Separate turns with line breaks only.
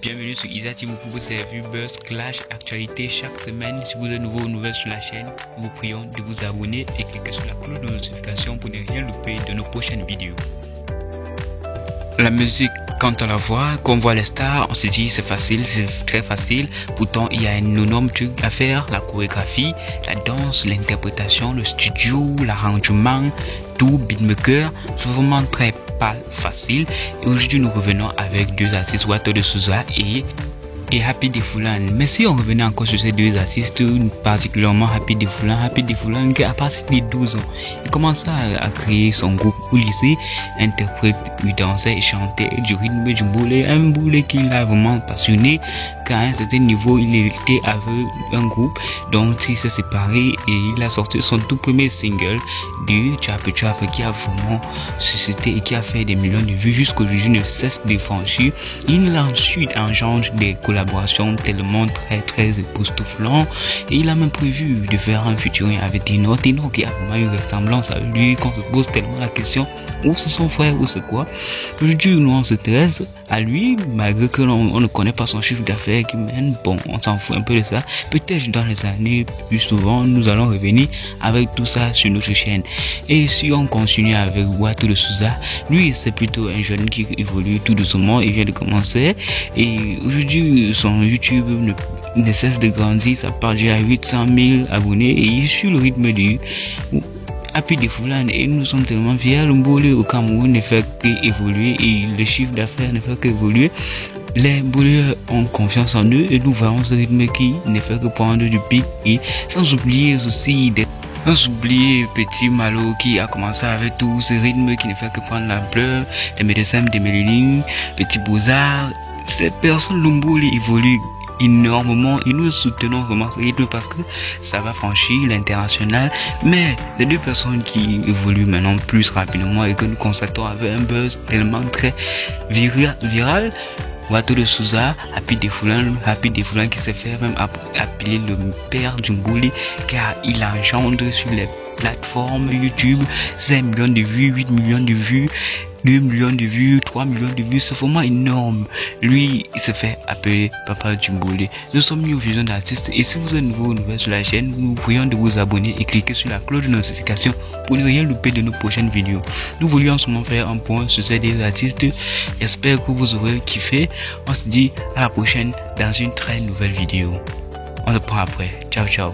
Bienvenue sur Isa TV pour vous servir buzz, clash, actualité chaque semaine. Si vous êtes nouveau ou nouvelle sur la chaîne, nous vous prions de vous abonner et cliquer sur la cloche de notification pour ne rien louper de nos prochaines vidéos. La musique, quand on la voit, qu'on voit les stars, on se dit c'est facile, c'est très facile. Pourtant, il y a un énorme truc à faire, la chorégraphie, la danse, l'interprétation, le studio, l'arrangement, tout, beatmaker. C'est vraiment très pas facile. Et aujourd'hui, nous revenons avec deux artistes, Wato de Souza et Happy Defoulan. Mais si on revenait encore sur ces deux artistes, particulièrement Happy Defoulan qui à partir de 12 ans, il commençait à créer son groupe au lycée, interprète, il dansait et chantait du rythme du boulé, un boulé qui l'a vraiment passionné, qu'à un certain niveau il était avec un groupe, donc il s'est séparé et il a sorti son tout premier single de Chap Chap qui a vraiment suscité et qui a fait des millions de vues jusqu'aujourd'hui, ne cesse de franchir. Il a ensuite engendre des collaborations tellement très époustouflantes et il a même prévu de faire un featuring avec Tino qui a vraiment une ressemblance à lui, qu'on se pose tellement la question où c'est son frère ou c'est quoi. Aujourd'hui nous on s'intéresse à lui malgré que on ne connaît pas son chiffre d'affaires qui mène, bon on s'en fout un peu de ça. Peut-être dans les années plus souvent nous allons revenir avec tout ça sur notre chaîne. Et si on continue avec Wato de Souza, lui c'est plutôt un jeune qui évolue tout doucement, il vient de commencer et aujourd'hui son YouTube ne cesse de grandir, ça part déjà à 800 000 abonnés et il suit le rythme de Happy Defoulan et nous sommes tellement fiers. Le Mbolé au Cameroun ne fait qu'évoluer et le chiffre d'affaires ne fait qu'évoluer. Les Mbolés ont confiance en eux et nous voyons ce rythme qui ne fait que prendre du pic et sans oublier Petit Malo qui a commencé avec tout ce rythme qui ne fait que prendre l'ampleur, les médecins de Medellin, Petit Beaux-Arts. Ces personnes, le Mbolé évolue énormément et nous soutenons vraiment ce rythme parce que ça va franchir l'international. Mais les deux personnes qui évoluent maintenant plus rapidement et que nous constatons avec un buzz tellement très viral, Wato de Souza, Happy Defoulan qui s'est fait même appeler le père du Mbolé car il engendre sur les plateformes YouTube 5 millions de vues, 8 millions de vues, 2 millions de vues, 3 millions de vues, c'est vraiment énorme. Lui, il se fait appeler Papa du Mbolé. Nous sommes mis aux visions d'artistes et si vous êtes nouveau ou nouvelle sur la chaîne, nous vous prions de vous abonner et cliquer sur la cloche de notification pour ne rien louper de nos prochaines vidéos. Nous voulions seulement faire un point sur ces deux artistes. J'espère que vous aurez kiffé. On se dit à la prochaine dans une très nouvelle vidéo. On se prend après. Ciao, ciao.